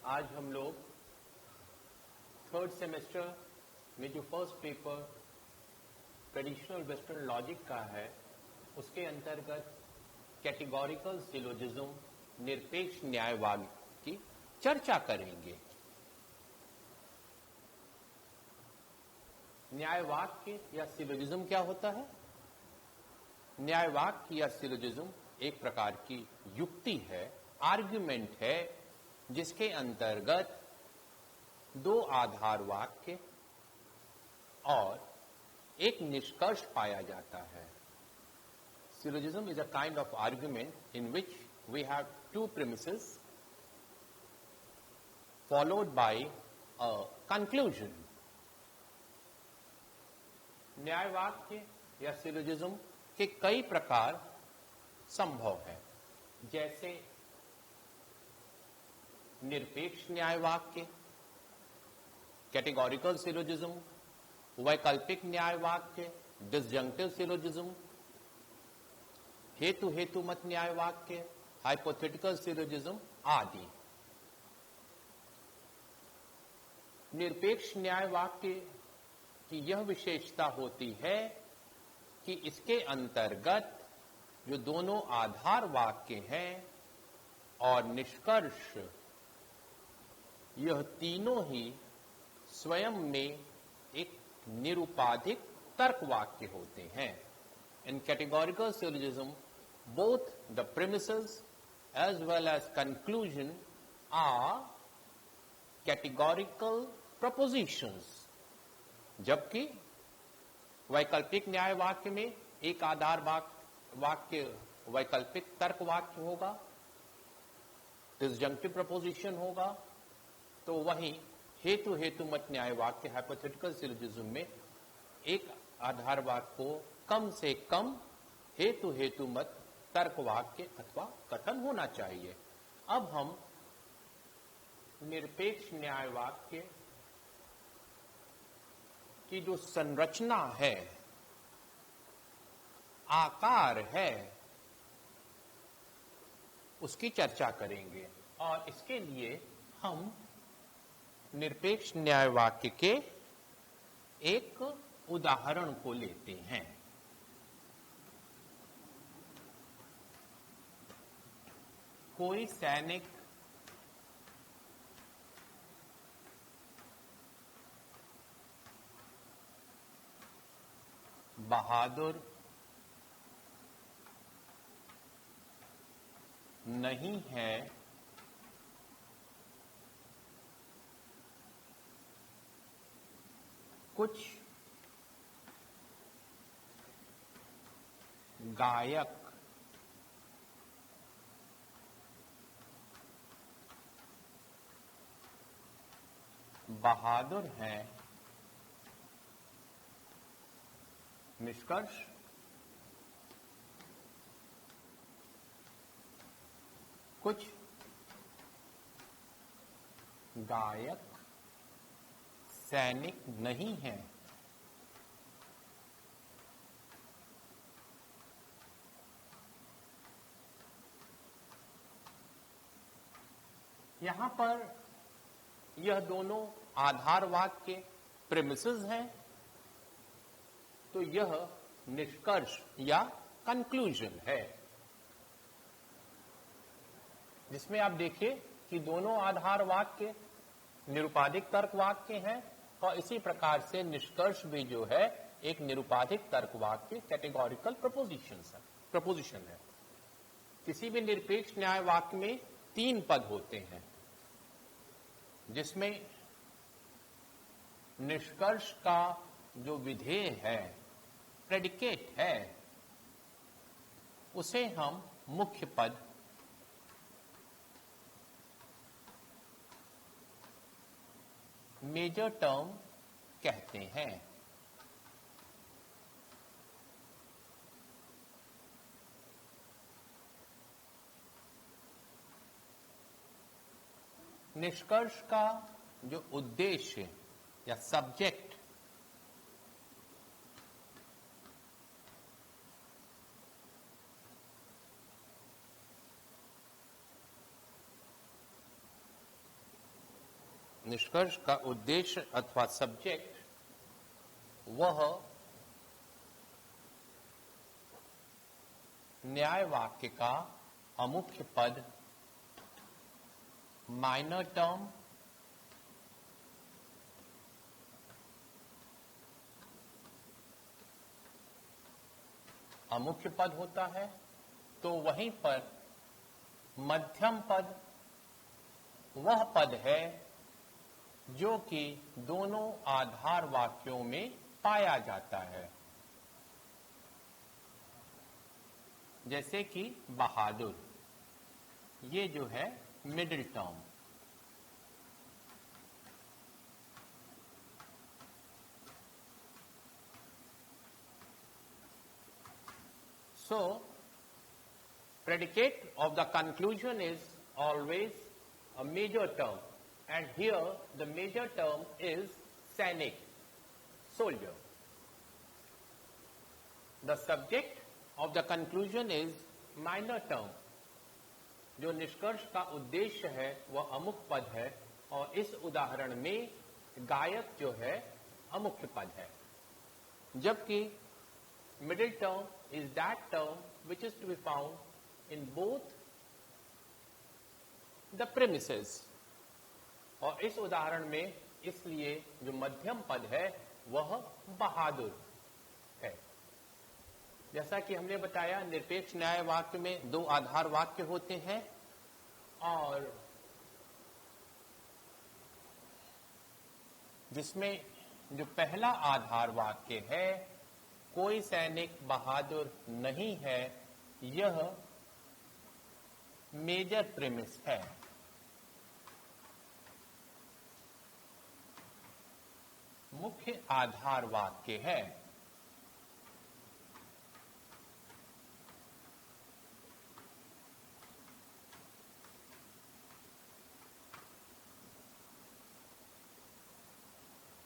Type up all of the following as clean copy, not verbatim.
आज हम लोग थर्ड सेमेस्टर में जो first paper traditional western logic का है उसके अंतर्गत कैटेगोरिकल सिलोजिज्म निरपेक्ष न्यायवाद की चर्चा करेंगे। न्यायवाक्य या सिलोजिज्म क्या होता है? न्यायवाक्य या सिलोजिज्म एक प्रकार की युक्ति है, आर्ग्यूमेंट है, जिसके अंतर्गत दो आधार वाक्य और एक निष्कर्ष पाया जाता है। Syllogism is a kind of argument in which we have two premises followed by a conclusion. न्यायवाक्य या सिलोजिज्म के कई प्रकार संभव है, जैसे निरपेक्ष न्यायवाक्य, कैटेगोरिकल सिलोजिज्म, वैकल्पिक न्यायवाक्य, डिसजंक्टिव सिलोजिज्म, हेतु हेतुमत न्यायवाक्य, हाइपोथेटिकल सिलोजिज्म आदि। निरपेक्ष न्यायवाक्य की यह विशेषता होती है कि इसके अंतर्गत जो दोनों आधार वाक्य हैं और निष्कर्ष, यह तीनों ही स्वयं में एक निरुपाधिक तर्क वाक्य होते हैं। In categorical syllogism, both the premises as well as conclusion are categorical propositions, जबकि वैकल्पिक न्याय वाक्य में एक आधार वाक्य वैकल्पिक तर्क वाक्य होगा, डिसजंक्टिव प्रपोजिशन होगा, तो वहीं हेतु हेतुमत न्याय वाक्य हाइपोथेटिकल सिलोजिज्म में एक आधार वाक्य को कम से कम हेतु हेतुमत तर्क वाक्य अथवा कथन होना चाहिए। अब हम निरपेक्ष न्याय वाक्य की जो संरचना है, आकार है, उसकी चर्चा करेंगे और इसके लिए हम निरपेक्ष न्याय वाक्य के एक उदाहरण को लेते हैं। कोई सैनिक बहादुर नहीं है, कुछ गायक बहादुर हैं। निष्कर्ष, कुछ गायक सैनिक नहीं हैं। यहां पर यह दोनों आधार वाक्य प्रेमिसेस हैं, तो यह निष्कर्ष या कंक्लूजन है, जिसमें आप देखिए कि दोनों आधार वाक्य निरुपाधिक तर्क वाक्य हैं और इसी प्रकार से निष्कर्ष भी जो है एक निरुपाधिक तर्क वाक्य कैटेगोरिकल प्रपोजिशन है। किसी भी निरपेक्ष न्याय वाक्य में तीन पद होते हैं, जिसमें निष्कर्ष का जो विधेय है, प्रेडिकेट है, उसे हम मुख्य पद मेजर टर्म कहते हैं। निष्कर्ष का जो उद्देश्य या सब्जेक्ट निष्कर्ष का उद्देश्य अथवा सब्जेक्ट वह न्याय वाक्य का अमुख्य पद, माइनर टर्म, अमुख्य पद होता है, तो वहीं पर मध्यम पद वह पद है जो कि दोनों आधार वाक्यों में पाया जाता है। जैसे कि बहादुर, ये जो है middle term. So, predicate of the conclusion is always a major term, and here the major term is सैनिक, soldier. The subject of the conclusion is minor term. जो निष्कर्ष का उद्देश्य है वह अमुक पद है, और इस उदाहरण में गायक जो है अमुख्य पद है, जबकि middle term is that term which is to be found in both the premises. और इस उदाहरण में इसलिए जो मध्यम पद है वह बहादुर है। जैसा कि हमने बताया, निरपेक्ष न्याय वाक्य में दो आधार वाक्य होते हैं, और जिसमें जो पहला आधार वाक्य है, कोई सैनिक बहादुर नहीं है, यह मेजर प्रीमिस है। मुख्य आधार वाक्य है।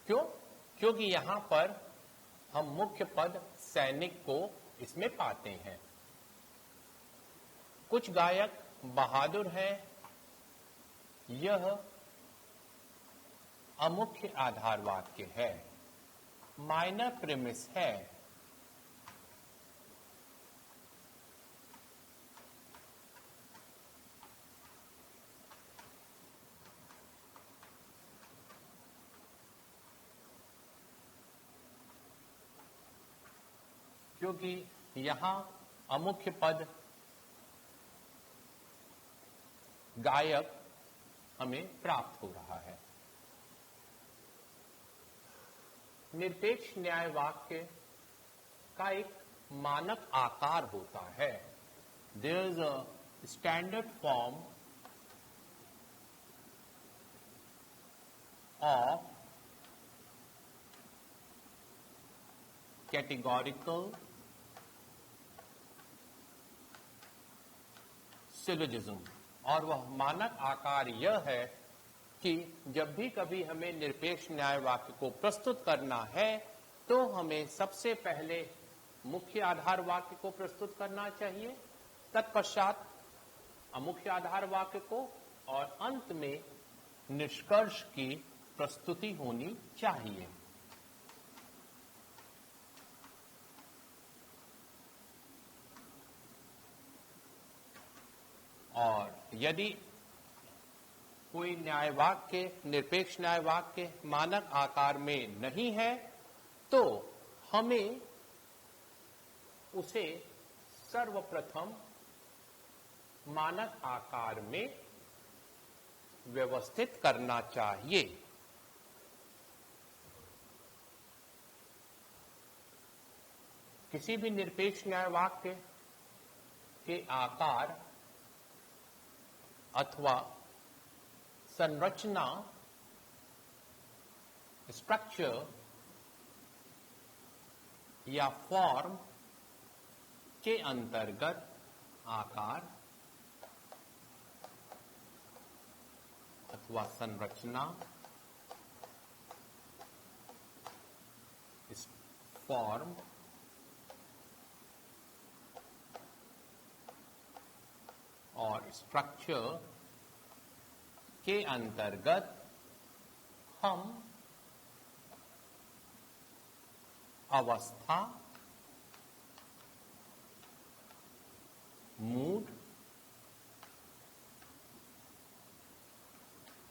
क्यों? क्योंकि यहां पर हम मुख्य पद सैनिक को इसमें पाते हैं। कुछ गायक बहादुर हैं, यह अमुख्य आधार वाक्य है, माइनर प्रीमिस है। क्योंकि यहां अमुख्य पद गायक हमें प्राप्त हो रहा है। निरपेक्ष न्याय वाक्य का एक मानक आकार होता है। There is a standard form of categorical syllogism, और वह मानक आकार यह है कि जब भी कभी हमें निरपेक्ष न्याय वाक्य को प्रस्तुत करना है, तो हमें सबसे पहले मुख्य आधार वाक्य को प्रस्तुत करना चाहिए, तत्पश्चात अमुख्य आधार वाक्य को, और अंत में निष्कर्ष की प्रस्तुति होनी चाहिए। और यदि कोई न्याय वाक्य, निरपेक्ष न्याय वाक्य मानक आकार में नहीं है, तो हमें उसे सर्वप्रथम मानक आकार में व्यवस्थित करना चाहिए। किसी भी निरपेक्ष न्याय वाक्य के आकार अथवा संरचना, स्ट्रक्चर या फॉर्म के अंतर्गत आकार अथवा संरचना, फॉर्म और स्ट्रक्चर के अंतर्गत हम अवस्था, मूड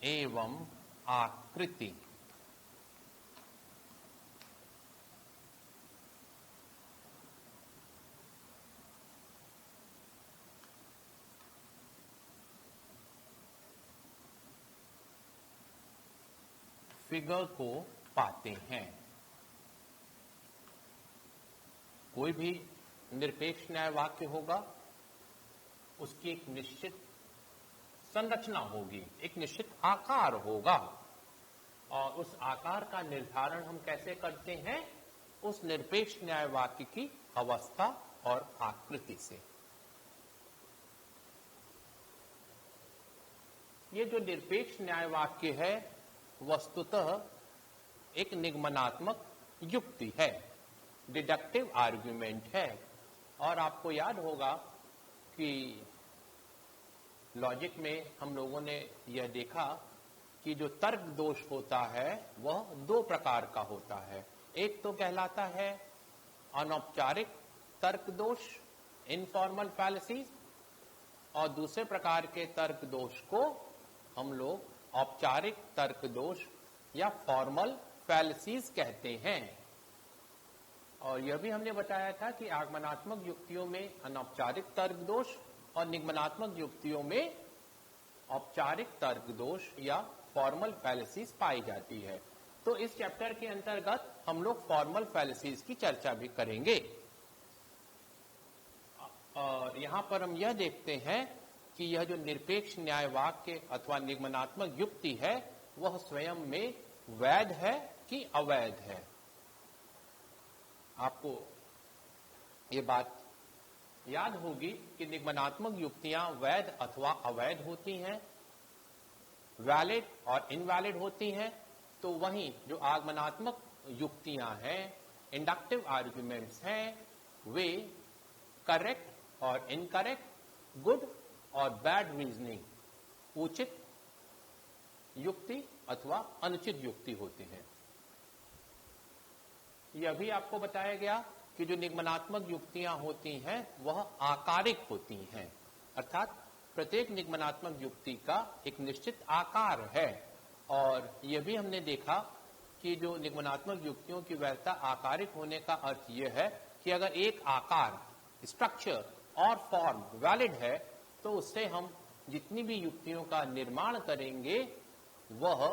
एवं आकृति फिगर को पाते हैं। कोई भी निरपेक्ष न्याय वाक्य होगा, उसकी एक निश्चित संरचना होगी, एक निश्चित आकार होगा, और उस आकार का निर्धारण हम कैसे करते हैं? उस निरपेक्ष न्याय वाक्य की अवस्था और आकृति से। ये जो निरपेक्ष न्याय वाक्य है वस्तुतः एक निगमनात्मक युक्ति है, डिडक्टिव आर्ग्यूमेंट है। और आपको याद होगा कि लॉजिक में हम लोगों ने यह देखा कि जो तर्क दोष होता है वह दो प्रकार का होता है। एक तो कहलाता है अनौपचारिक तर्क दोष, इनफॉर्मल फैलेसीज, और दूसरे प्रकार के तर्क दोष को हम लोग औपचारिक तर्क दोष या फॉर्मल फैलेसीज कहते हैं। और यह भी हमने बताया था कि आगमनात्मक युक्तियों में अनौपचारिक तर्क दोष और निगमनात्मक युक्तियों में औपचारिक तर्क दोष या फॉर्मल फैलेसीज पाई जाती है। तो इस चैप्टर के अंतर्गत हम लोग फॉर्मल फैलेसीज की चर्चा भी करेंगे। और यहां पर हम यह देखते हैं कि यह जो निरपेक्ष न्याय वाक्य अथवा निगमनात्मक युक्ति है वह स्वयं में वैध है कि अवैध है। आपको ये बात याद होगी कि निगमनात्मक युक्तियां वैध अथवा अवैध होती हैं, वैलिड और इनवैलिड होती हैं। तो वहीं जो आगमनात्मक युक्तियां हैं, इंडक्टिव आर्ग्यूमेंट्स हैं, वे करेक्ट और इनकरेक्ट, गुड और बैड रीजनिंग, उचित युक्ति अथवा अनुचित युक्ति होती है। यह भी आपको बताया गया कि जो निगमनात्मक युक्तियां होती हैं वह आकारिक होती हैं, अर्थात प्रत्येक निगमनात्मक युक्ति का एक निश्चित आकार है। और यह भी हमने देखा कि जो निगमनात्मक युक्तियों की वैधता आकारिक होने का अर्थ यह है कि अगर एक आकार, स्ट्रक्चर और फॉर्म वैलिड है तो उससे हम जितनी भी युक्तियों का निर्माण करेंगे वह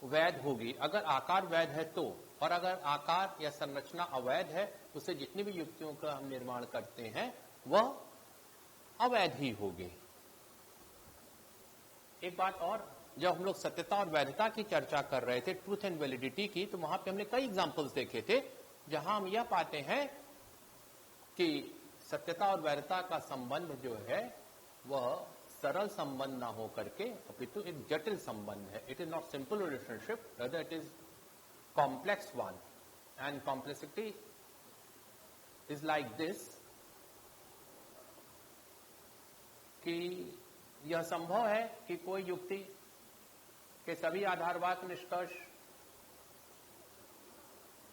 वैध होगी। अगर आकार वैध है तो, और अगर आकार या संरचना अवैध है तो उससे जितनी भी युक्तियों का हम निर्माण करते हैं वह अवैध ही होगी। एक बात और, जब हम लोग सत्यता और वैधता की चर्चा कर रहे थे, ट्रूथ एंड वैलिडिटी की, तो वहां पे हमने कई एग्जांपल्स देखे थे जहां हम यह पाते हैं कि सत्यता और वैधता का संबंध जो है वह सरल संबंध ना हो करके अपितु एक जटिल संबंध है। It is not simple relationship, rather it is complex one, and complexity is like this कि यह संभव है कि कोई युक्ति के सभी आधारवाद निष्कर्ष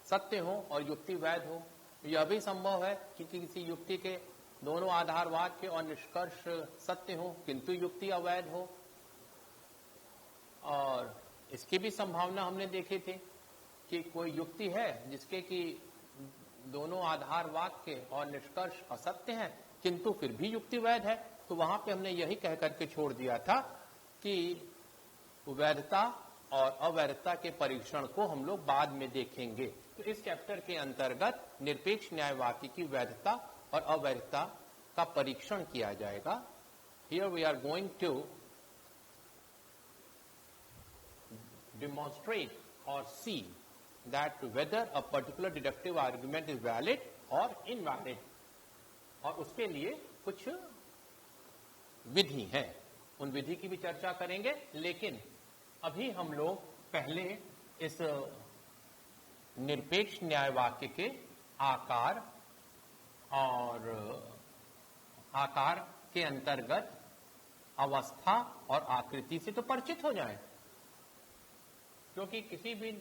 सत्य हो और युक्ति वैध हो। यह भी संभव है कि किसी युक्ति के दोनों आधारवाद के और निष्कर्ष सत्य हो किंतु युक्ति अवैध हो। और इसकी भी संभावना हमने देखी थी कि कोई युक्ति है जिसके कि दोनों आधार वाक्य और निष्कर्ष असत्य हैं किंतु फिर भी युक्ति वैध है। तो वहां पे हमने यही कह करके छोड़ दिया था कि वैधता और अवैधता के परीक्षण को हम लोग बाद में देखेंगे। तो इस चैप्टर के अंतर्गत निरपेक्ष न्याय वाक्य की वैधता और अवैधता का परीक्षण किया जाएगा। Here we are going to demonstrate or see that whether a particular deductive argument is valid or invalid, और उसके लिए कुछ विधि है, उन विधि की भी चर्चा करेंगे। लेकिन अभी हम लोग पहले इस निरपेक्ष न्याय वाक्य के आकार और आकार के अंतर्गत अवस्था और आकृति से तो परिचित हो जाएं। क्योंकि किसी भी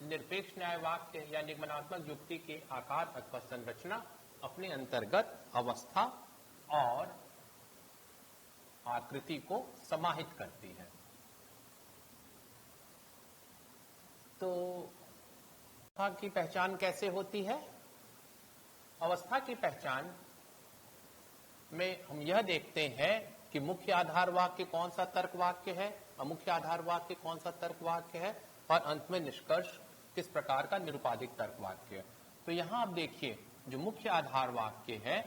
निरपेक्ष न्याय वाक्य या निगमनात्मक युक्ति के आकार अथवा संरचना अपने अंतर्गत अवस्था और आकृति को समाहित करती है। तो अवस्था की पहचान कैसे होती है? अवस्था की पहचान में हम यह देखते हैं कि मुख्य आधार वाक्य कौन सा तर्क वाक्य है, अमुख्य आधार वाक्य कौन सा तर्क वाक्य है, और अंत में निष्कर्ष किस प्रकार का निरुपाधिक तर्क वाक्य है। तो यहां आप देखिए, जो मुख्य आधार वाक्य है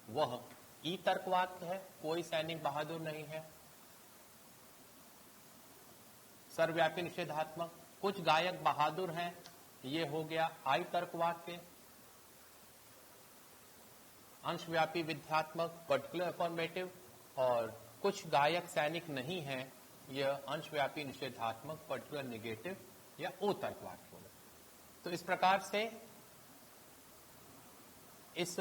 वह ई तर्क वाक्य है, कोई सैनिक बहादुर नहीं है, सर्वव्यापी निषेधात्मक, कुछ गायक बहादुर हैं, ये हो गया आई तर्क वाक्य, अंशव्यापी विध्यात्मक पर्टिकुलर अफर्मेटिव, और कुछ गायक सैनिक नहीं है, यह अंशव्यापी निषेधात्मक पर्टिकुलर निगेटिव या ओ तर्क वाक्य होगा। तो इस प्रकार से इस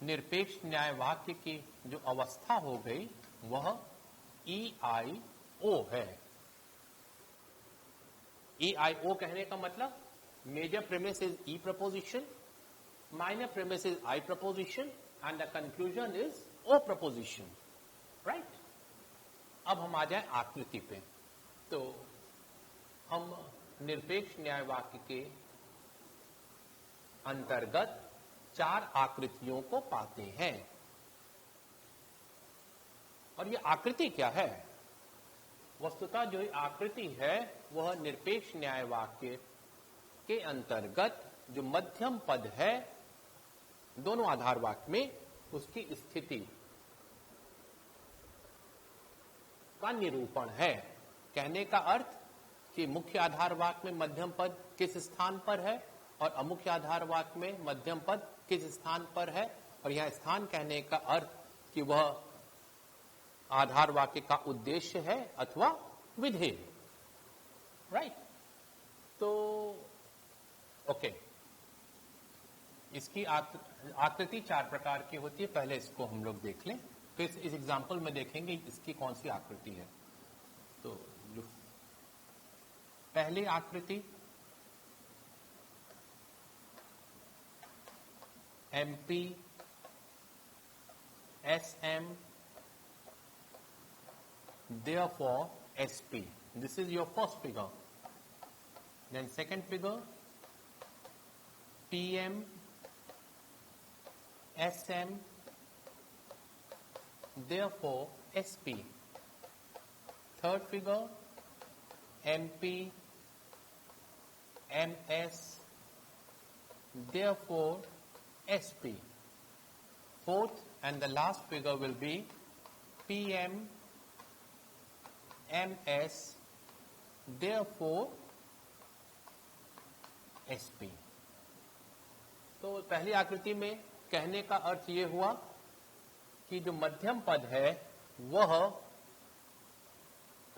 निरपेक्ष न्याय वाक्य की जो अवस्था हो गई वह EIO है। EIO कहने का मतलब major premise is E proposition, minor premise is I proposition and the conclusion is O proposition, right. अब हम आ जाए आकृति पे। तो हम निरपेक्ष न्याय वाक्य के अंतर्गत 4 आकृतियों को पाते हैं। और ये आकृति क्या है? वस्तुतः जो आकृति है वह निरपेक्ष न्याय वाक्य के अंतर्गत जो मध्यम पद है दोनों आधार वाक्य में, उसकी स्थिति का निरूपण है। कहने का अर्थ कि मुख्य आधार वाक्य में मध्यम पद किस स्थान पर है और अमुख्य आधार वाक्य में मध्यम पद किस स्थान पर है, और यह स्थान कहने का अर्थ कि वह आधार वाक्य का उद्देश्य है अथवा विधेय, राइट। तो ओके, इसकी आकृति 4 प्रकार की होती है। पहले इसको हम लोग देख लें, तो इस एग्जाम्पल में देखेंगे इसकी कौन सी आकृति है। तो जो पहली आकृति MP SM therefore SP, this is your first figure. Then second figure PM SM therefore SP. Third figure MP MS therefore SP. Fourth and the last figure will be PM MS therefore SP. तो पहली आकृति में कहने का अर्थ ये हुआ कि जो मध्यम पद है वह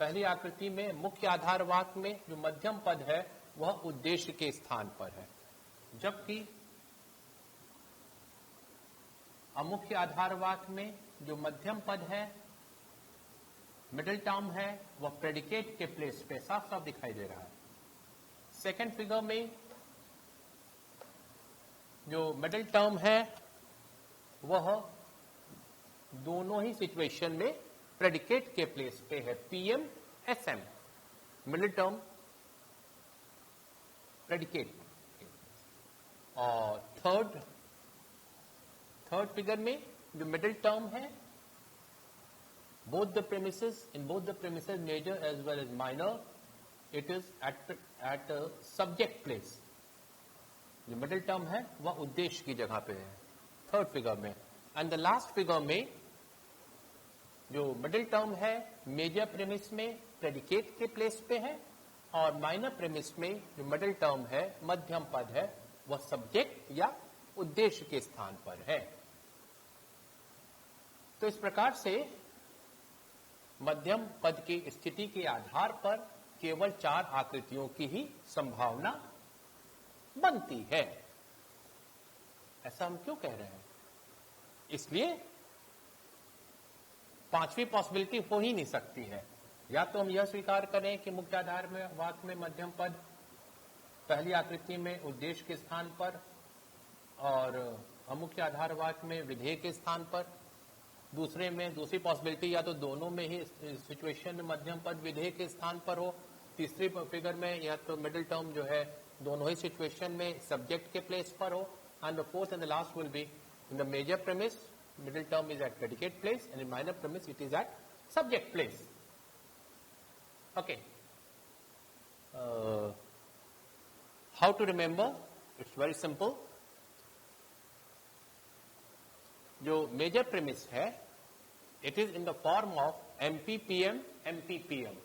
पहली आकृति में मुख्य आधार वाक्य में जो मध्यम पद है वह उद्देश्य के स्थान पर है, जबकि अमुख्य आधार वाक्य में जो मध्यम पद है मिडिल टर्म है वह प्रेडिकेट के प्लेस पे साफ साफ दिखाई दे रहा है। सेकंड फिगर में जो मिडिल टर्म है वह दोनों ही सिचुएशन में प्रेडिकेट के प्लेस पे है, PM SM, middle term predicate. और थर्ड फिगर में जो मिडिल टर्म है both the premises major as well as minor, it is at a subject place. जो मिडिल टर्म है वह उद्देश्य की जगह पे है थर्ड फिगर में। एंड द लास्ट फिगर में जो मिडिल टर्म है मेजर प्रेमिस में प्रेडिकेट के प्लेस पे है, और माइनर प्रेमिस में जो मिडिल टर्म है मध्यम पद है वह सब्जेक्ट या उद्देश्य के स्थान पर है। तो इस प्रकार से मध्यम पद की स्थिति के आधार पर केवल 4 आकृतियों की ही संभावना बनती है। ऐसा हम क्यों कह रहे हैं? इसलिए 5वीं पॉसिबिलिटी हो ही नहीं सकती है। या तो हम यह स्वीकार करें कि मुख्य आधार में वाक्य में मध्यम पद पहली आकृति में उद्देश्य के स्थान पर और अमुख्य आधार वाक्य में विधेय के स्थान पर। दूसरे में दूसरी पॉसिबिलिटी या तो दोनों में ही सिचुएशन में मध्यम पद विधेय के स्थान पर हो। तीसरी फिगर में या तो मिडिल टर्म जो है दोनों ही सिचुएशन में सब्जेक्ट के प्लेस पर हो। And the fourth and the last will be in the major premise middle term is at predicate place and in minor premise it is at subject place. Okay. How to remember? It's very simple. जो major premise है it is in the form of MPPM MPPM.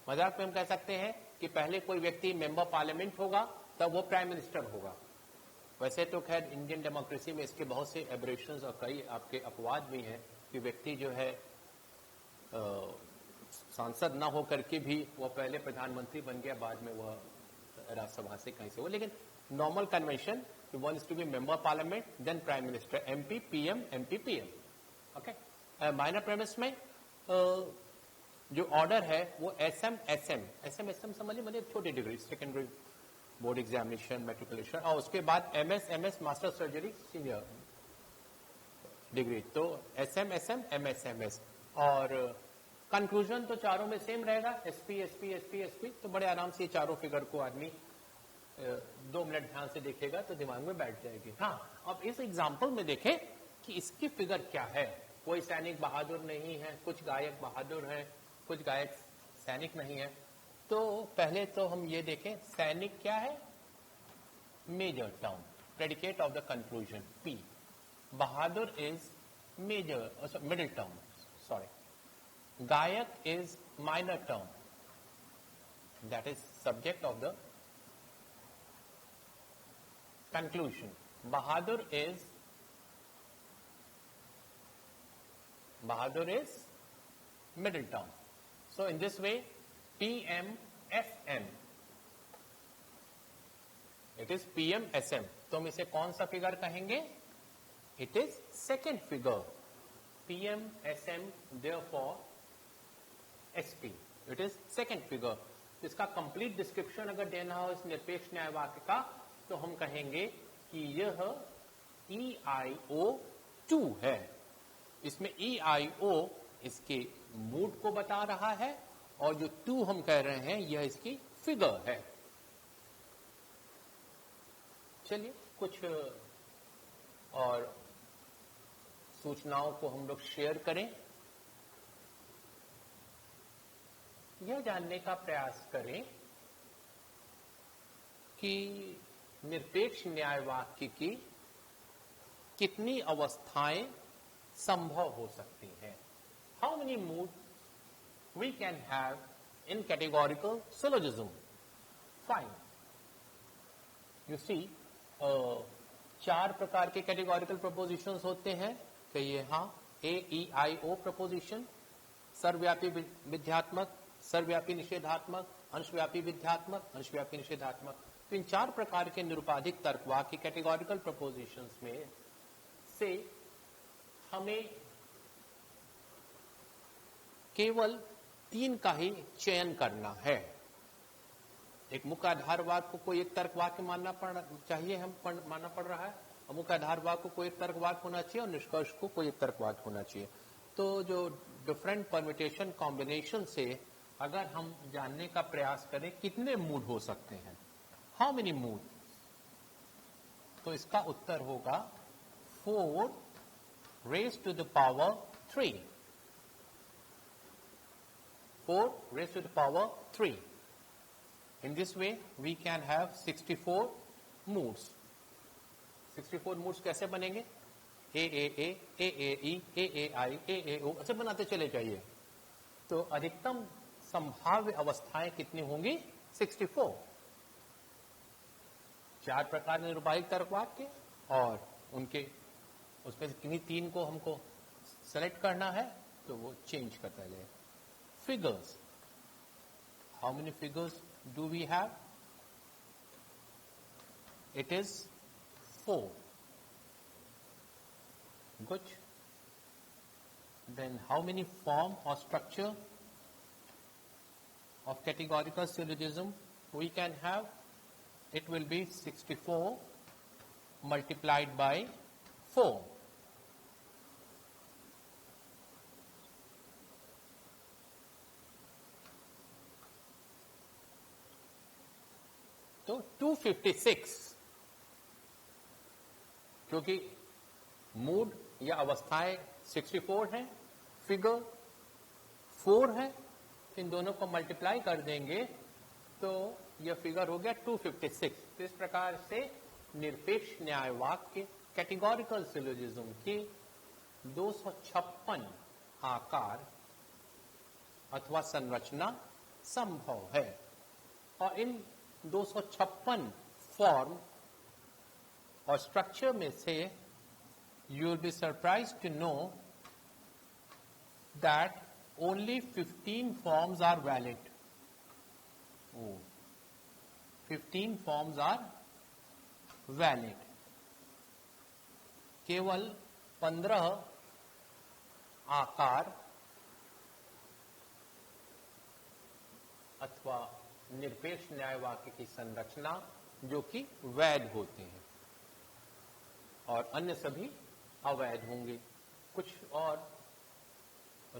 मजाक में हम कह सकते हैं कि पहले कोई व्यक्ति मेंबर पार्लियामेंट होगा तब वो प्राइम मिनिस्टर होगा। वैसे तो खैर इंडियन डेमोक्रेसी में इसके बहुत से एब्रेशंस और कई आपके अपवाद भी हैं कि व्यक्ति जो है सांसद ना हो करके भी वो पहले प्रधानमंत्री बन गया, बाद में वह राज्यसभा से कहीं से हो। लेकिन normal convention one is to be member parliament then prime minister, MP PM MP PM. Okay. Minor premise में जो ऑर्डर है वो एसएम एसएम एसएम एसएम समझिए, मतलब छोटी degree secondary board examination matriculation, और उसके बाद MS MS master surgery senior degree, तो एसएम एसएम एमएस एमएस। और कंक्लूजन तो चारों में सेम रहेगा, एसपी एसपी एसपी एसपी। तो बड़े आराम से ये चारों फिगर को आदमी 2 मिनट ध्यान से देखेगा तो दिमाग में बैठ जाएगी। हाँ, अब इस एग्जाम्पल में देखें कि इसकी फिगर क्या है। कोई सैनिक बहादुर नहीं है, कुछ गायक बहादुर हैं, कुछ गायक सैनिक नहीं है। तो पहले तो हम ये देखें सैनिक क्या है, major term, predicate of the conclusion P. बहादुर is major middle term, sorry. गायक is minor term, that is subject of the conclusion. बहादुर is middle term. So in this way PMSM, it is PMSM. तो हम इसे कौन सा figure कहेंगे? It is second figure. PMSM therefore SP. It is second figure. इसका complete description अगर देना हो इस निरपेक्ष न्याय वाक्य का तो हम कहेंगे कि यह EIO2 है। इसमें EIO इसके मूड को बता रहा है और जो 2 हम कह रहे हैं यह इसकी फिगर है। चलिए कुछ और सूचनाओं को हम लोग शेयर करें। यह जानने का प्रयास करें कि निरपेक्ष न्याय वाक्य की कितनी अवस्थाएं संभव हो सकती हैं। How many moods we can have in categorical syllogism? Fine. You see, 4 प्रकार के categorical propositions होते हैं कि ये हाँ AEIO proposition, सर्वव्यापी विध्यात्मक, सर्वव्यापी निषेधात्मक, अंशव्यापी विध्यात्मक, अंशव्यापी निषेधात्मक। तो इन 4 प्रकार के निरुपाधिक तर्कवाक्य categorical propositions में से हमें केवल 3 का ही चयन करना है। एक मुख्य आधार वाक्य को कोई एक तर्क वाक्य मानना चाहिए, मानना पड़ रहा है, और मुख्य आधार वाक्य को कोई एक तर्क वाक्य होना चाहिए और निष्कर्ष को कोई एक तर्क वाक्य होना चाहिए। तो जो डिफरेंट परम्यूटेशन कॉम्बिनेशन से अगर हम जानने का प्रयास करें कितने मूड हो सकते हैं, हाउ मेनी मूड, तो इसका उत्तर होगा 4 raised to the power 3. 4 raised to the power 3. In this way, we can have 64 moods. 64 moods कैसे बनेंगे? AAA, AAE, AAI, AAO ऐसे बनाते चले जाइए। तो अधिकतम संभाव्य अवस्थाएं कितनी होंगी? 64। 4 प्रकार के निरुपाधिक तर्कवाक्य और उनके उसमें किन्हीं 3 को हमको सेलेक्ट करना है तो वो चेंज करता जाए। Figures, how many figures do we have? It is 4। Good. then how many form or structure of categorical syllogism we can have? It will be 64 multiplied by 4. तो 256, क्योंकि मूड या अवस्थाएं 64 हैं, फिगर 4 है, इन दोनों को मल्टीप्लाई कर देंगे तो यह फिगर हो गया 256। तो इस प्रकार से निरपेक्ष न्याय वाक्य कैटेगोरिकल सिलोजिज्म की 256 आकार अथवा संरचना संभव है। और इन 256 फॉर्म और स्ट्रक्चर में से you will be surprised to know that only 15 forms are valid. Oh, 15 forms are valid. केवल 15 आकार अथवा निरपेक्ष न्याय वाक्य की संरचना जो कि वैध होते हैं और अन्य सभी अवैध होंगे। कुछ और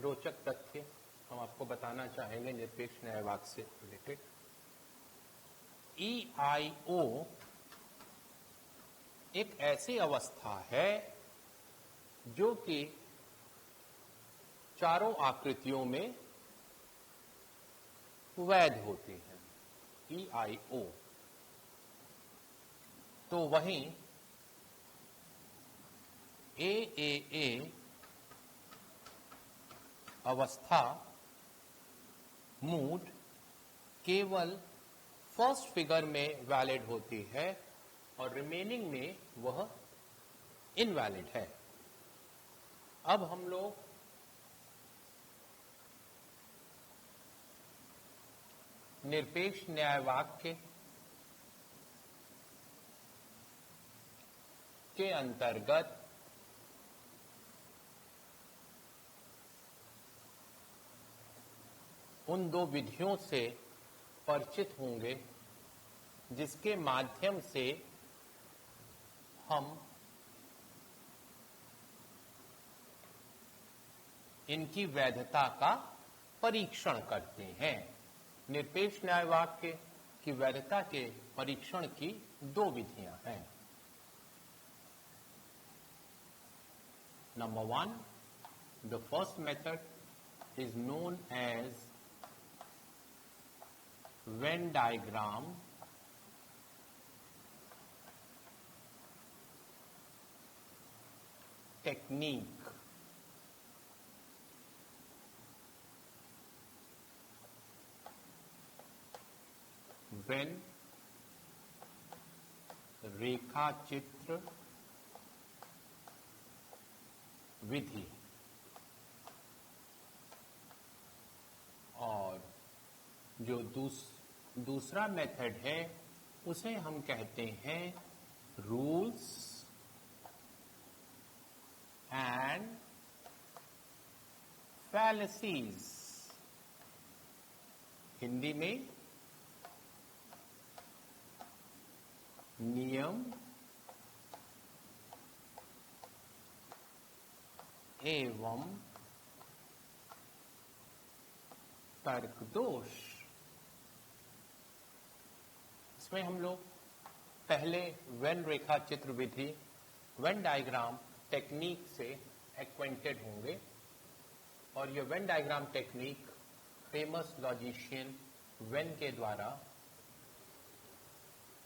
रोचक तथ्य हम आपको बताना चाहेंगे निरपेक्ष न्याय वाक्य से रिलेटेड। EIO एक ऐसी अवस्था है जो कि चारों आकृतियों में वैध होती है। EIO तो वहीं AAA अवस्था मूड केवल फर्स्ट फिगर में वैलिड होती है और रिमेनिंग में वह इनवैलिड है। अब हम लोग निरपेक्ष न्याय वाक्य के अंतर्गत उन दो विधियों से परिचित होंगे जिसके माध्यम से हम इनकी वैधता का परीक्षण करते हैं। निरपेक्ष न्याय वाक्य की वैधता के परीक्षण की दो विधियां हैं। Number 1, the first method is known as Venn diagram technique। Venn रेखा चित्र विधि। और जो दूसरा मेथड है उसे हम कहते हैं रूल्स एंड फैलेसीज। हिंदी में नियम एवं तर्क दोष। इसमें हम लोग पहले वेन रेखा चित्र विधि वेन डायग्राम टेक्निक से एक्वेंटेड होंगे। और ये Venn diagram technique famous logician when के द्वारा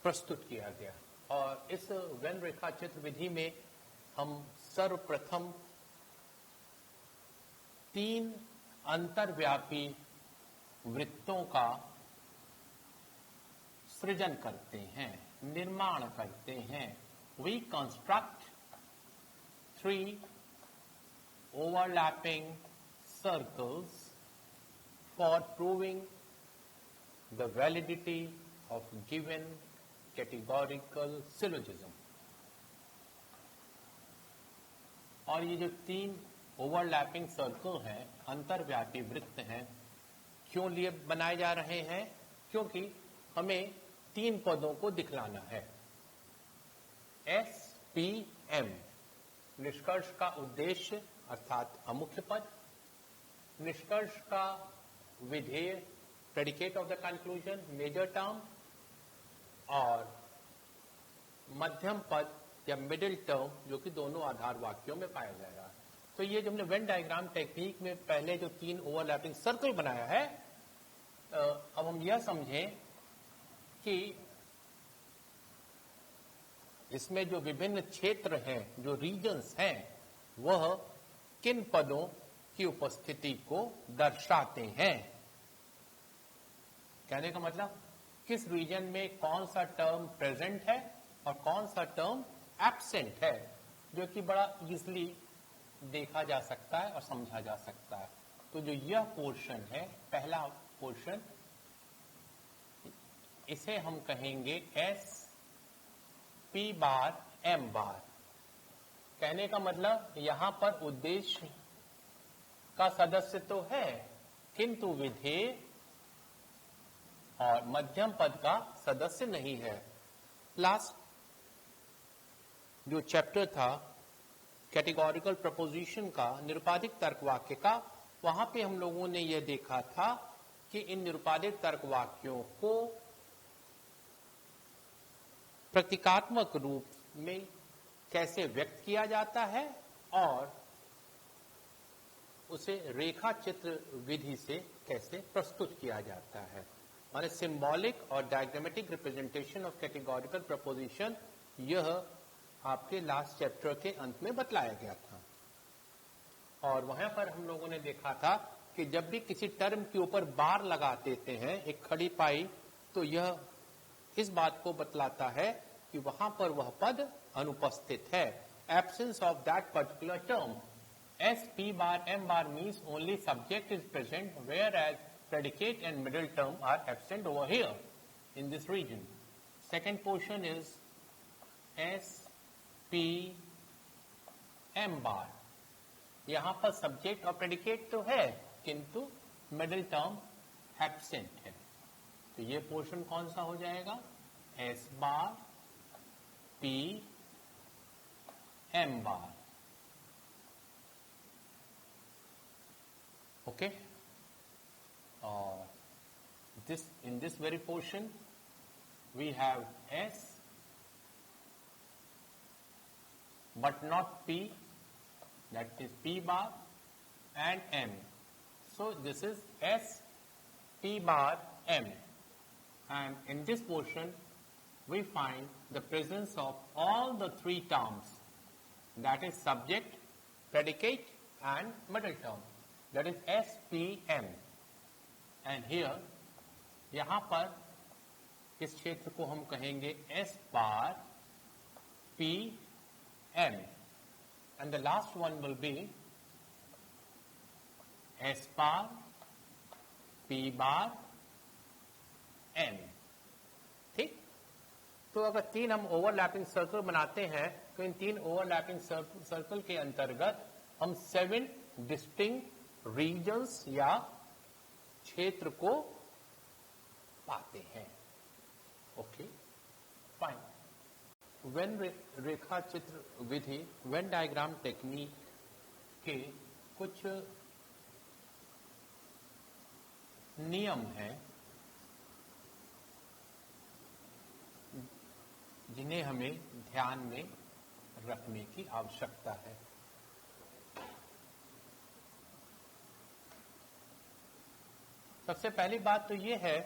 प्रस्तुत किया गया। और इस वेन रेखा चित्र विधि में हम सर्वप्रथम 3 अंतर्व्यापी वृत्तों का सृजन करते हैं, निर्माण करते हैं। We construct 3 overlapping circles for proving the validity of given categorical syllogism। और ये जो 3 ओवरलैपिंग सर्कल हैं, अंतर्व्यापी वृत्त हैं, क्यों लिए बनाए जा रहे हैं? क्योंकि हमें 3 पदों को दिखलाना है। SPM निष्कर्ष का उद्देश्य अर्थात अमुख्य पद, निष्कर्ष का विधेय predicate of the conclusion major term, और मध्यम पद या मिडिल टर्म जो कि दोनों आधार वाक्यों में पाया जाएगा। तो ये जो हमने वेन डायग्राम टेक्निक में पहले जो 3 ओवरलैपिंग सर्कल बनाया है, अब हम यह समझें कि इसमें जो विभिन्न क्षेत्र हैं, जो रीजन्स हैं, वह किन पदों की उपस्थिति को दर्शाते हैं। कहने का मतलब किस रीजन में कौन सा टर्म प्रेजेंट है और कौन सा टर्म एब्सेंट है, जो कि बड़ा इजीली देखा जा सकता है और समझा जा सकता है। तो जो यह पोर्शन है, पहला पोर्शन, इसे हम कहेंगे SP बार M बार। कहने का मतलब यहां पर उद्देश्य का सदस्य तो है, किंतु विधेय और मध्यम पद का सदस्य नहीं है। लास्ट जो चैप्टर था कैटेगोरिकल प्रपोजिशन का, निरुपाधिक तर्क वाक्य का, वहां पे हम लोगों ने यह देखा था कि इन निरुपाधिक तर्क वाक्यों को प्रतीकात्मक रूप में कैसे व्यक्त किया जाता है और उसे रेखा चित्र विधि से कैसे प्रस्तुत किया जाता है। माने सिंबॉलिक और diagrammatic representation of categorical preposition, यह आपके लास्ट चैप्टर के अंत में बतलाया गया था। और वहां पर हम लोगों ने देखा था कि जब भी किसी टर्म के ऊपर बार लगा देते हैं, एक खड़ी पाई, तो यह इस बात को बतलाता है कि वहां पर वह पद अनुपस्थित है, absence of that particular term. SP bar M bar means only subject is present, whereas predicate and middle term are absent over here in this region. Second portion is SP M बार। यहां पर subject और predicate तो है, किंतु middle term absent है। तो ये portion कौन सा हो जाएगा? S bar P M bar. Okay, in this very portion we have S but not P, that is P bar and M. So this is S P bar M, and in this portion we find the presence of all the 3 terms, that is subject, predicate and middle term, that is SPM. and here यहां पर इस क्षेत्र को हम कहेंगे S bar P M, and the last one will be S bar P bar M. ठीक? तो अगर 3 हम ओवरलैपिंग सर्कल बनाते हैं, तो इन 3 ओवरलैपिंग सर्कल के अंतर्गत हम 7 डिस्टिंक्ट रीजन्स या क्षेत्र को पाते हैं। Okay, fine. वेन रेखा चित्र विधि, वेन डायग्राम टेक्निक के कुछ नियम हैं जिन्हें हमें ध्यान में रखने की आवश्यकता है। सबसे पहली बात तो यह है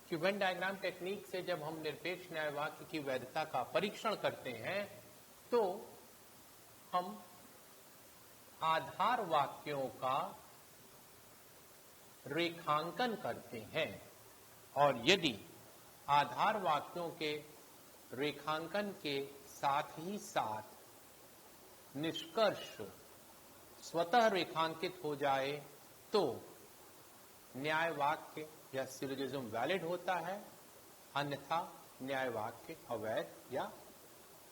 कि वेन डायग्राम टेक्निक से जब हम निरपेक्ष न्याय वाक्य की वैधता का परीक्षण करते हैं, तो हम आधार वाक्यों का रेखांकन करते हैं, और यदि आधार वाक्यों के रेखांकन के साथ ही साथ निष्कर्ष स्वतः रेखांकित हो जाए तो न्याय वाक्य या सिलोजिज्म वैलिड होता है, अन्यथा न्याय वाक्य अवैध या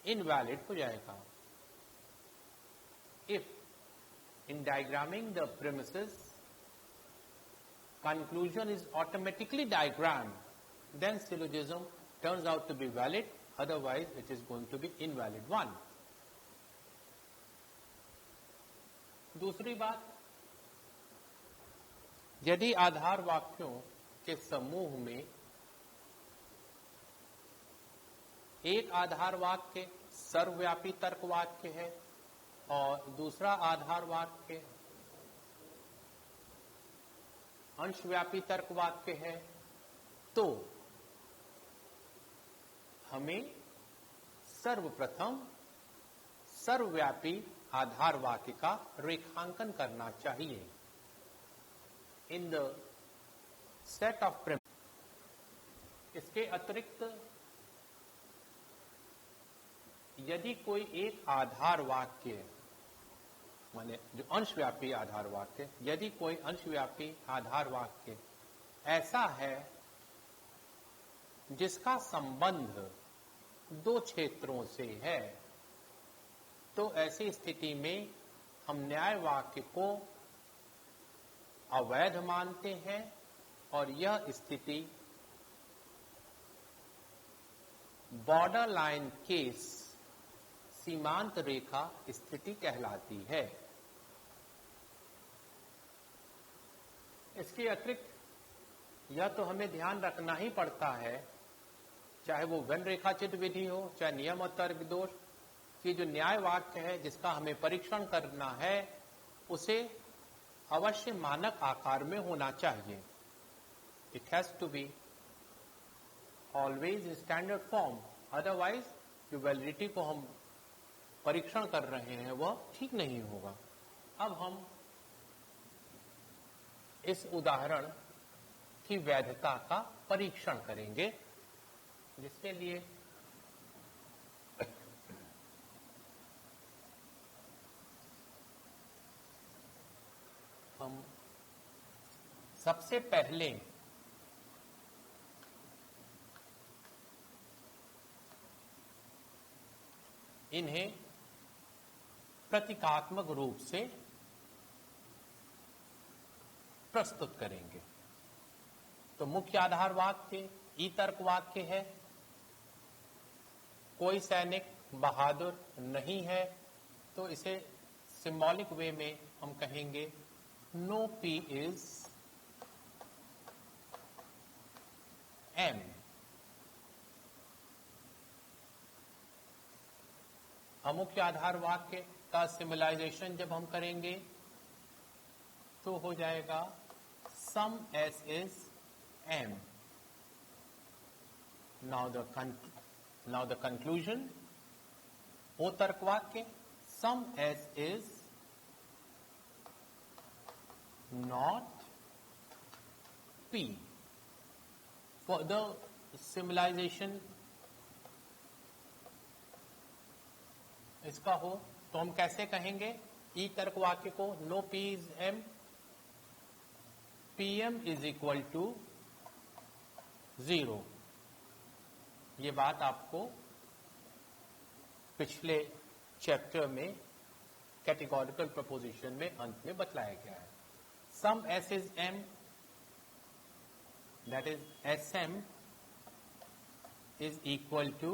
इनवैलिड हो जाएगा। If in diagramming the premises, conclusion is automatically diagrammed, then syllogism turns out to be valid, otherwise it is going to be invalid one. दूसरी बात, यदि आधार वाक्यों के समूह में एक आधार वाक्य सर्वव्यापी तर्क वाक्य है और दूसरा आधार वाक्य अंशव्यापी तर्क वाक्य है, तो हमें सर्वप्रथम सर्वव्यापी आधार वाक्य का रेखांकन करना चाहिए. In the set of premise. इसके अतिरिक्त यदि कोई एक आधार वाक्य, माने जो अंशव्यापी आधार वाक्य, यदि कोई अंशव्यापी आधार वाक्य ऐसा है जिसका संबंध दो क्षेत्रों से है, तो ऐसी स्थिति में हम न्याय वाक्य को अवैध मानते हैं और यह स्थिति बॉर्डर लाइन केस, सीमांत रेखा स्थिति कहलाती है. इसके अतिरिक्त यह तो हमें ध्यान रखना ही पड़ता है, चाहे वो वेन रेखाचित्र विधि हो, चाहे नियम और तर्क दोष, कि जो न्याय वाक्य है जिसका हमें परीक्षण करना है उसे अवश्य मानक आकार में होना चाहिए. It has to be always standard form, otherwise जो वैलिडिटी को हम परीक्षण कर रहे हैं वह ठीक नहीं होगा. अब हम इस उदाहरण की वैधता का परीक्षण करेंगे, जिसके लिए हम सबसे पहले इन्हें प्रतीकात्मक रूप से प्रस्तुत करेंगे. तो मुख्य आधार वाक्य ई तर्क वाक्य है. कोई सैनिक बहादुर नहीं है, तो इसे सिंबॉलिक वे में हम कहेंगे नो P इज M. अमुख्य आधार वाक्य का सिम्बलाइजेशन जब हम करेंगे तो हो जाएगा some S is M. Now the conclusion, O तर्क वाक्य, some S is not P. For the symbolization इसका हो तो हम कैसे कहेंगे ई तर्क वाक्य को? No P is M, PM is equal to 0. ये बात आपको पिछले चैप्टर में कैटेगोरिकल प्रपोजिशन में अंत में बतलाया गया है. Sum S is M, that is SM is equal to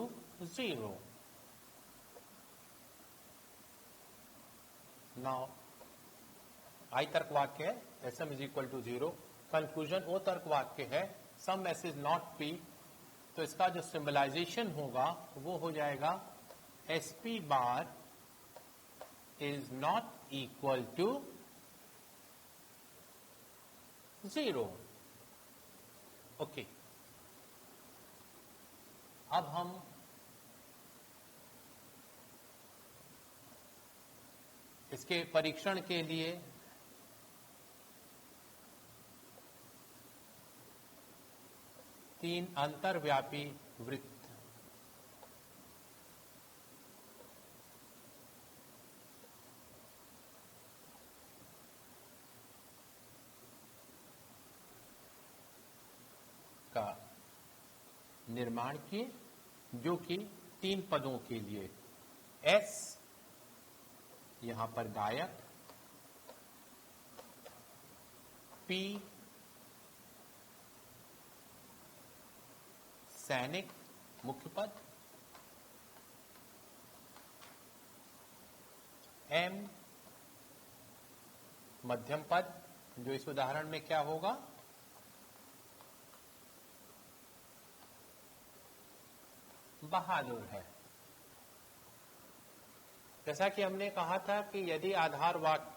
0. Now, I तर्क वाक्य है, SM is equal to 0. Conclusion O तर्क वाक्य है, Sum S is not P. तो इसका जो सिंबलाइजेशन होगा वो हो जाएगा SP bar is not equal to 0. Okay. अब हम इसके परीक्षण के लिए तीन अंतर्व्यापी वृत्त का निर्माण किए, जो कि तीन पदों के लिए S यहां पर गायक, P सैनिक मुख्य पद, M मध्यम पद, जो इस उदाहरण में क्या होगा, बहादुर है। जैसा कि हमने कहा था कि यदि आधार वाक्य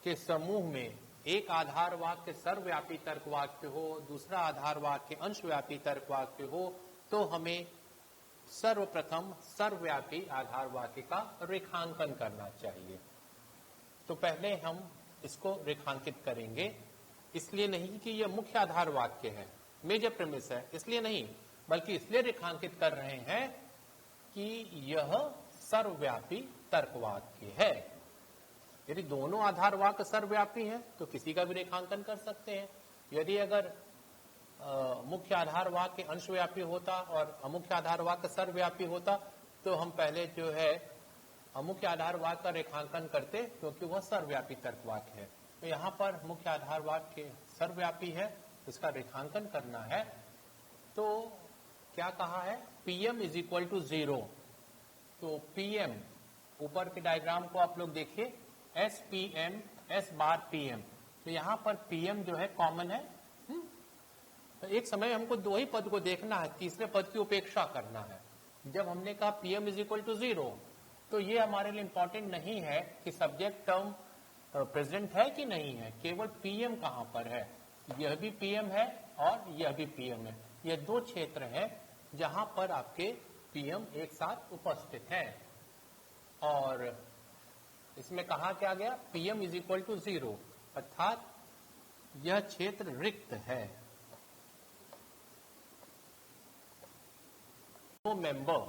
के समूह में एक आधार वाक्य सर्वव्यापी तर्क वाक्य हो, दूसरा आधार वाक्य अंशव्यापी तर्क वाक्य हो, तो हमें सर्वप्रथम सर्वव्यापी आधार वाक्य का रेखांकन करना चाहिए। तो पहले हम इसको रेखांकित करेंगे, इसलिए नहीं कि यह मुख्य आधार वाक्य है, मेजर प्रेमिस है, इसलिए नहीं, बल्कि इसलिए रेखांकित कर रहे हैं कि यह सर्वव्यापी तर्क वाक्य है। यदि दोनों आधार वाक्य सर्वव्यापी हैं तो किसी का भी रेखांकन कर सकते हैं। यदि अगर मुख्य आधार वाक्य अंशव्यापी होता और अमुख्य आधार वाक्य सर्वव्यापी होता तो हम पहले जो है अमुख्य आधार वाक्य का रेखांकन करते, क्योंकि वह सर्वव्यापी तर्क वाक्य है। तो यहाँ पर मुख्य आधार वाक्य सर्वव्यापी है, इसका रेखांकन करना है। तो क्या कहा है, PM इज इक्वल टू 0। तो PM, ऊपर के डायग्राम को आप लोग देखिए, SPM S बार PM, तो यहाँ पर PM जो है कॉमन है। तो एक समय हमको दो ही पद को देखना है, तीसरे पद की उपेक्षा करना है। जब हमने कहा PM इज इक्वल टू 0, तो ये हमारे लिए इंपॉर्टेंट नहीं है कि सब्जेक्ट टर्म प्रेजेंट है कि नहीं है, केवल PM कहां पर है। यह भी PM है और यह भी PM है। ये दो क्षेत्र हैं जहां पर आपके PM एक साथ उपस्थित हैं। और इसमें कहा क्या गया, PM इज इक्वल टू 0, अर्थात यह क्षेत्र रिक्त है। नो मेंबर,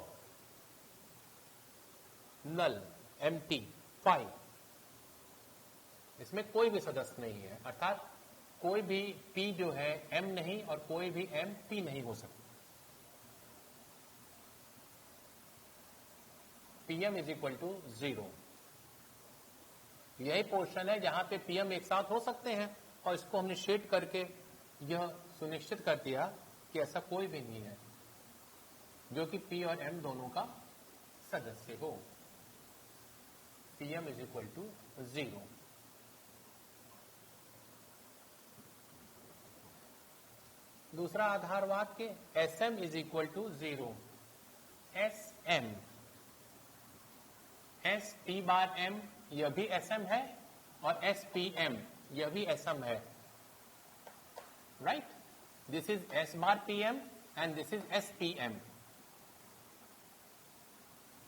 नल, एम्प्टी, 5, इसमें कोई भी सदस्य नहीं है, अर्थात कोई भी P जो है M नहीं और कोई भी M P नहीं हो सकता। PM इज इक्वल टू 0, यही पोर्शन है जहां पे PM एक साथ हो सकते हैं, और इसको हमने शेड करके यह सुनिश्चित कर दिया कि ऐसा कोई भी नहीं है जो कि P और M दोनों का सदस्य हो। PM is equal to 0। दूसरा आधार वाक्य SM is equal to 0। SM, SP bar M, यह भी SM है, और SPM, यह भी SM है, right. This is S bar PM and this is SPM।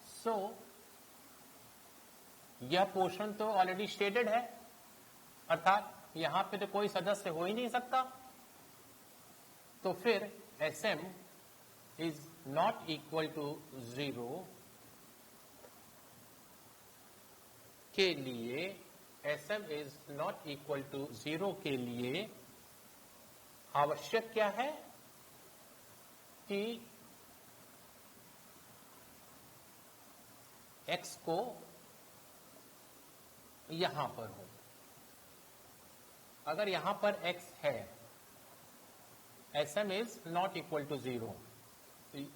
सो यह पोर्शन तो ऑलरेडी स्टेटेड है, अर्थात यहां पे तो कोई सदस्य हो ही नहीं सकता। तो फिर SM is not equal to 0 के लिए, SM is not equal to 0 के लिए आवश्यक क्या है कि X को यहां पर हो। अगर यहां पर X है, SM is not equal to 0।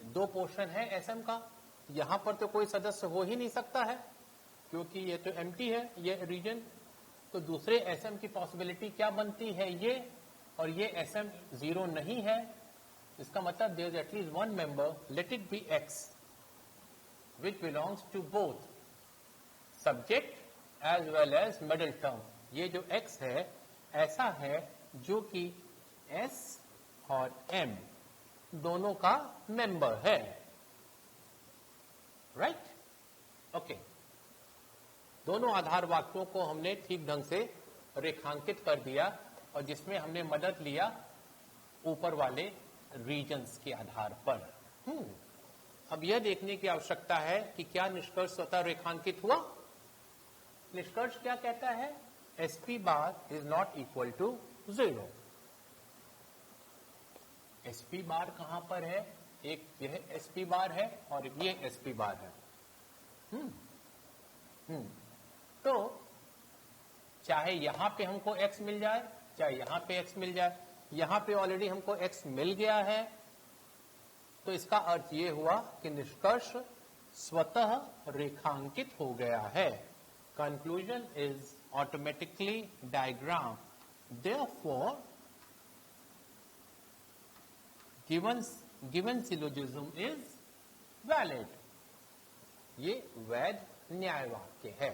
दो पोर्शन है SM का, यहां पर तो कोई सदस्य हो ही नहीं सकता है क्योंकि ये तो एम्प्टी है ये रीजन। तो दूसरे SM की पॉसिबिलिटी क्या बनती है, ये, और ये SM 0 नहीं है। इसका मतलब there is at least one member, let it be X, which belongs to both subject as well as middle term। ये जो X है ऐसा है जो कि S और M दोनों का मेंबर है, राइट। ओके, दोनों आधार वाक्यों को हमने ठीक ढंग से रेखांकित कर दिया, और जिसमें हमने मदद लिया ऊपर वाले रीजन्स के आधार पर। अब यह देखने की आवश्यकता है कि क्या निष्कर्ष स्वतः रेखांकित हुआ। निष्कर्ष क्या कहता है, SP bar is not equal to 0। SP bar कहां पर है, एक यह SP बार है और ये SP बार है। तो चाहे यहां पे हमको x मिल जाए, चाहे यहां पे x मिल जाए। यहां पे ऑलरेडी हमको x मिल गया है, तो इसका अर्थ ये हुआ कि निष्कर्ष स्वतः रेखांकित हो गया है। Conclusion is automatically diagram, therefore given syllogism is valid. ये वैध न्याय वाक्य है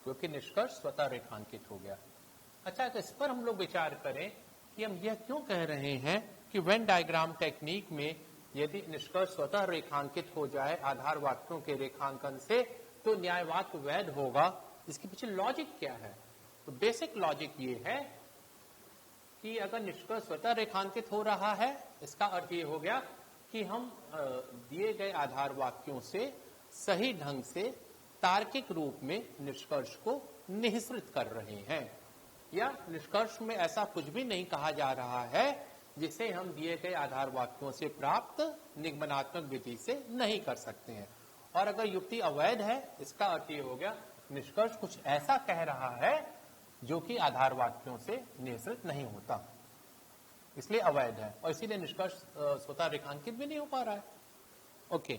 क्योंकि निष्कर्ष स्वतः रेखांकित हो गया। अच्छा, तो इस पर हम लोग विचार करें कि हम यह क्यों कह रहे हैं कि वेन डायग्राम टेक्निक में यदि निष्कर्ष स्वतः रेखांकित हो जाए आधार वाक्यों के रेखांकन से तो न्याय वाक्य वैध होगा। इसके पीछे लॉजिक क्या है? तो बेसिक लॉजिक ये है कि अगर निष्कर्ष स्वतः रेखांकित हो रहा है, इसका अर्थ ये हो गया कि हम दिए गए आधार वाक्यों से सही ढंग से तार्किक रूप में निष्कर्ष को निःसृत कर रहे हैं, या निष्कर्ष में ऐसा कुछ भी नहीं कहा जा रहा है जिसे हम दिए गए आधार वाक्यों से प्राप्त निगमनात्मक विधि से नहीं कर सकते हैं। और अगर युक्ति अवैध है, इसका अर्थ ये हो गया निष्कर्ष कुछ ऐसा कह रहा है जो कि आधार वाक्यों से निःसृत नहीं होता, इसलिए अवैध है और इसीलिए निष्कर्ष स्वतः रेखांकित भी नहीं हो पा रहा है। ओके,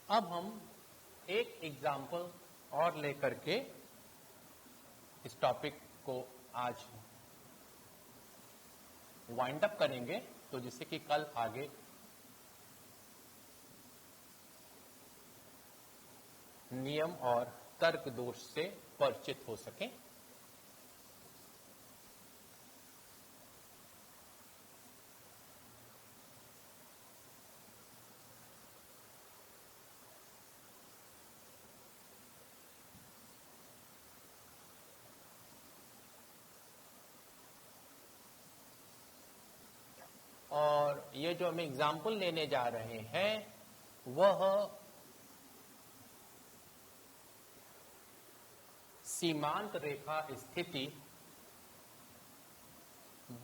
अब हम एक एग्जाम्पल और लेकर के इस टॉपिक को आज वाइंड अप करेंगे, तो जिससे कि कल आगे नियम और तर्क दोष से परिचित हो सकें। और ये जो हम एग्जाम्पल लेने जा रहे हैं वह सीमांत रेखा स्थिति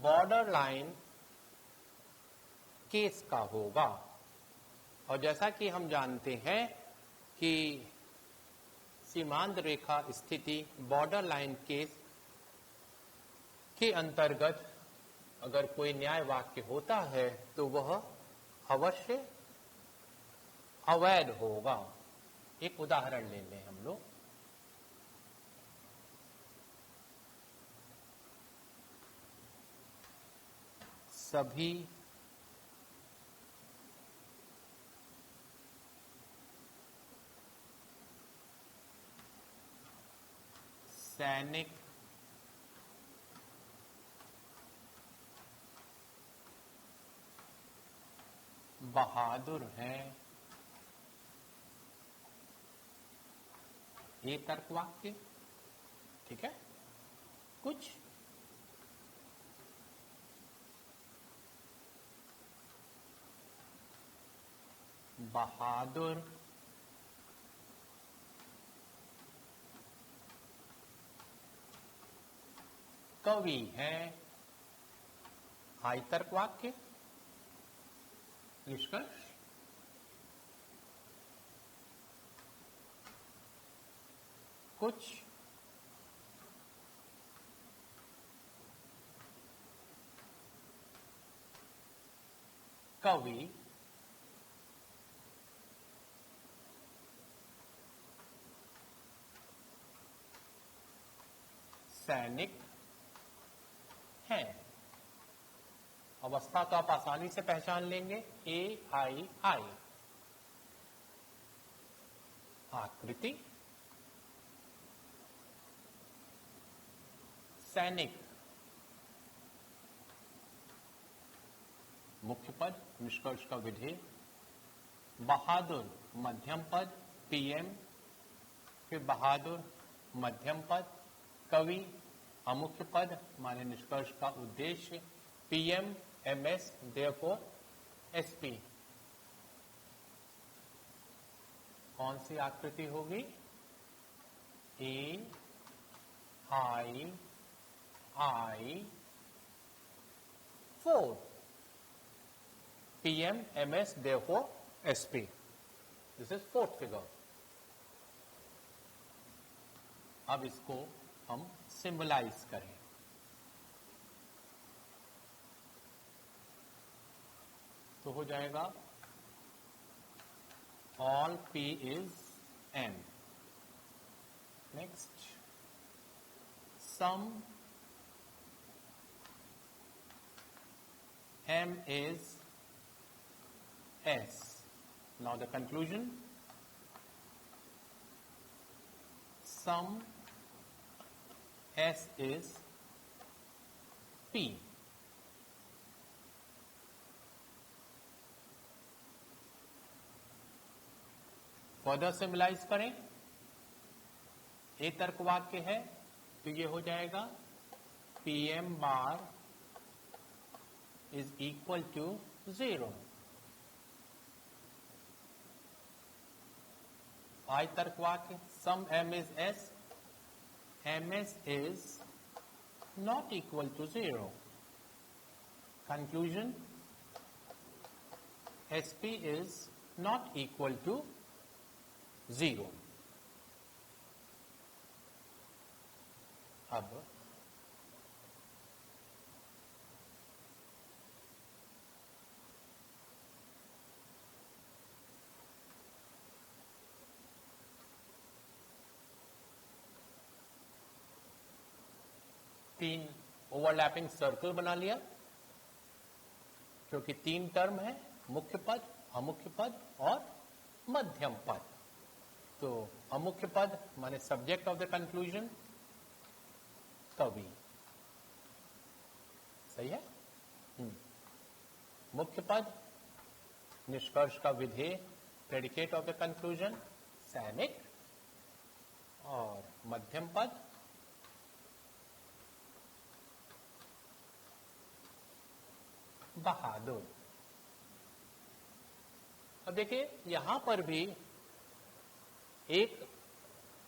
बॉर्डर लाइन केस का होगा। और जैसा कि हम जानते हैं कि सीमांत रेखा स्थिति बॉर्डर लाइन केस के अंतर्गत अगर कोई न्याय वाक्य होता है तो वह अवश्य अवैध होगा। एक उदाहरण ले लें हम लोग। सभी सैनिक बहादुर हैं, ये तर्क वाक्य, ठीक है। कुछ बहादुर कवि हैं, हाई तर्क वाक्य। निष्कर्ष कुछ कवि सैनिक हैं। अवस्था तो आप आसानी से पहचान लेंगे, AII। आकृति सैनिक मुख्य पद, निष्कर्ष का विधेय। बहादुर मध्यम पद, PM, फिर बहादुर मध्यम पद। कवि अमुख्य पद, माने निष्कर्ष का उद्देश्य। PM, MS, therefore SP। कौन सी आकृति होगी? AII 4। PM, MS, therefore SP। This is fourth figure। अब इसको हम सिंबलाइज करें। तो हो जाएगा all P is M। Next, some M is S। Now the conclusion, sum S is P। Further symbolize करें, एक तर्क वाक्य है तो ये हो जाएगा PM bar is equal to 0। I तर्क वाक्य, sum M is S, MS is not equal to 0। Conclusion, SP is not equal to 0। अब तीन ओवरलैपिंग सर्कल बना लिया, क्योंकि तीन टर्म है, मुख्य पद, अमुख्य पद और मध्यम पद। तो अमुख्य पद माने सब्जेक्ट ऑफ द कंक्लूजन कवि, सही है। मुख्य पद निष्कर्ष का विधेय, प्रेडिकेट ऑफ द कंक्लूजन सैनिक, और मध्यम पद बहादुर। अब देखिए यहां पर भी एक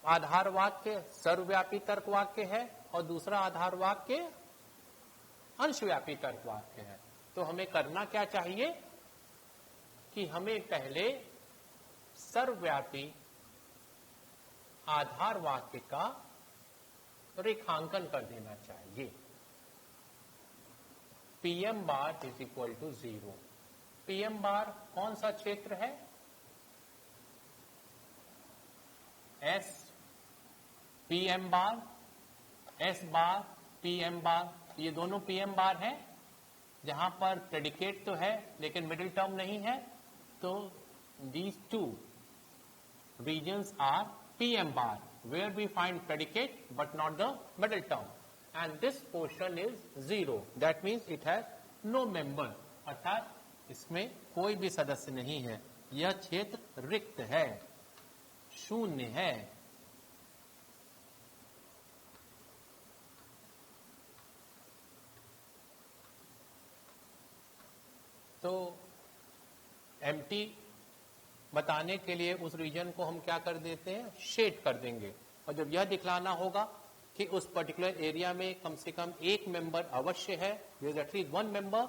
आधार वाक्य सर्वव्यापी तर्क वाक्य है और दूसरा आधार वाक्य अंशव्यापी तर्क वाक्य है। तो हमें करना क्या चाहिए कि हमें पहले सर्वव्यापी आधार वाक्य का रेखांकन कर देना चाहिए। PM bar is equal to 0। PM bar कौन सा क्षेत्र है? S PM बार, S बार PM बार, ये दोनों PM बार हैं। जहां पर प्रेडिकेट तो है लेकिन मिडिल टर्म नहीं है, तो these two regions are PM bar where we find predicate but not the middle term, and this portion is 0, that means it has no member, अर्थात इसमें कोई भी सदस्य नहीं है, यह क्षेत्र रिक्त है, शून्य है। तो एम्प्टी बताने के लिए उस रीजन को हम क्या कर देते हैं, शेड कर देंगे। और जब यह दिखलाना होगा कि उस पर्टिकुलर एरिया में कम से कम एक मेंबर अवश्य है, there is at least one member,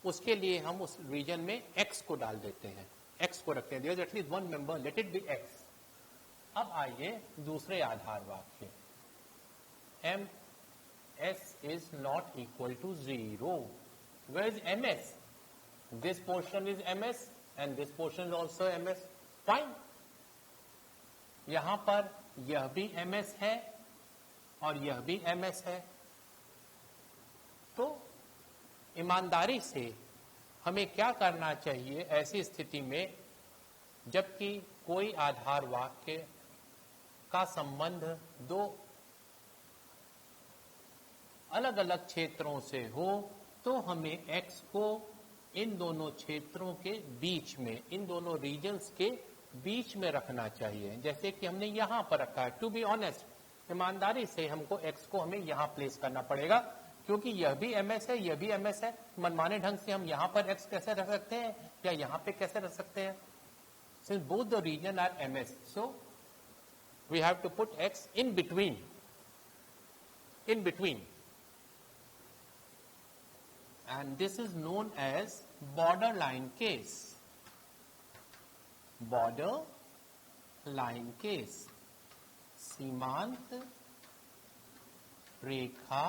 उसके लिए हम उस रीजन में एक्स को डाल देते हैं, एक्स को रखते हैं, there is at least one member, let it be X. अब आइए दूसरे आधार वाक्य, M S is not equal to 0। Where is M S? This portion is M S and this portion is also MS, fine। यहां पर यह भी MS है और यह भी MS है। तो ईमानदारी से हमें क्या करना चाहिए ऐसी स्थिति में जबकि कोई आधार वाक्य का संबंध दो अलग अलग क्षेत्रों से हो, तो हमें X को इन दोनों क्षेत्रों के बीच में, इन दोनों रीजन्स के बीच में रखना चाहिए, जैसे कि हमने यहां पर रखा है। टू बी ऑनेस्ट, ईमानदारी से हमको एक्स को हमें यहां प्लेस करना पड़ेगा, क्योंकि यह भी एमएस है, यह भी एमएस है। मनमाने ढंग से हम यहां पर एक्स कैसे रख सकते हैं या यहां पे कैसे रख सकते हैं? Since both the region are MS, so we have to put X in between, in between, and this is known as borderline case, border line case, सीमांत रेखा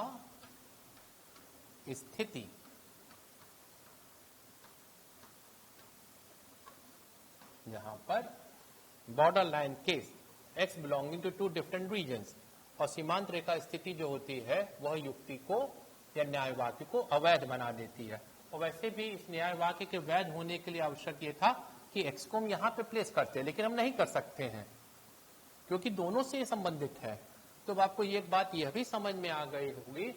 स्थिति। यहां पर border line case x belonging to 2 different regions, और सीमांत रेखा स्थिति जो होती है वह युक्ति को या न्याय वाक्य को अवैध बना देती है। और वैसे भी इस न्याय वाक्य के वैध होने के लिए आवश्यक ये था कि x को हम यहां पे प्लेस करते हैं, लेकिन हम नहीं कर सकते हैं क्योंकि दोनों से संबंधित है। तो अब आपको एक बात यह भी समझ में आ गई होगी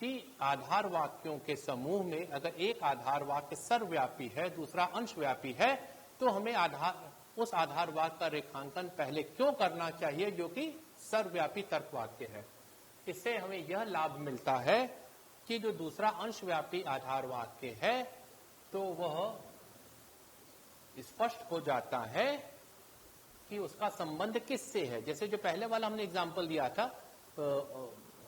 कि आधार वाक्यों के समूह में अगर एक आधार वाक्य सर्वव्यापी है, दूसरा अंशव्यापी है, तो हमें उस आधार वाक्य का रेखांकन पहले क्यों करना चाहिए जो कि सर्वव्यापी तर्क वाक्य है। इससे हमें यह लाभ मिलता है कि जो दूसरा अंशव्यापी आधार वाक्य है तो वह स्पष्ट हो जाता है कि उसका संबंध किससे है। जैसे जो पहले वाला हमने एग्जाम्पल दिया था,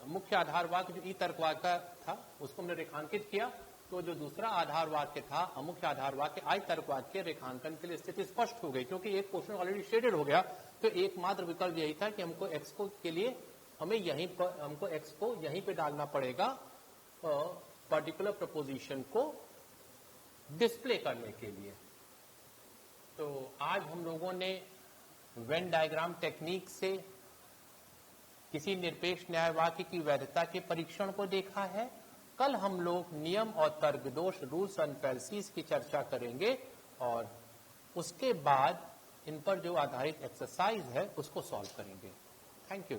मुख्य आधार वाक्य जो ई तर्क वाक्य था उसको हमने रेखांकित किया, तो जो दूसरा आधार वाक्य था अमुख्य आधार वाक्य आई तर्क वाक्य रेखांकन के लिए स्थिति स्पष्ट हो गई, क्योंकि एक क्वेश्चन ऑलरेडी शेडेड हो गया। तो एकमात्र विकल्प यही था कि हमको एक्स को के लिए हमें यहीं पर हमको एक्स को यहीं पे डालना पड़ेगा पर्टिकुलर प्रपोजिशन को डिस्प्ले करने के लिए। तो आज हम लोगों ने वेन डायग्राम टेक्निक से किसी निरपेक्ष न्याय वाक्य की वैधता के परीक्षण को देखा है। कल हम लोग नियम और तर्क दोष रूल्स एंड फैल्सीज की चर्चा करेंगे और उसके बाद इन पर जो आधारित एक्सरसाइज है उसको सॉल्व करेंगे। Thank you.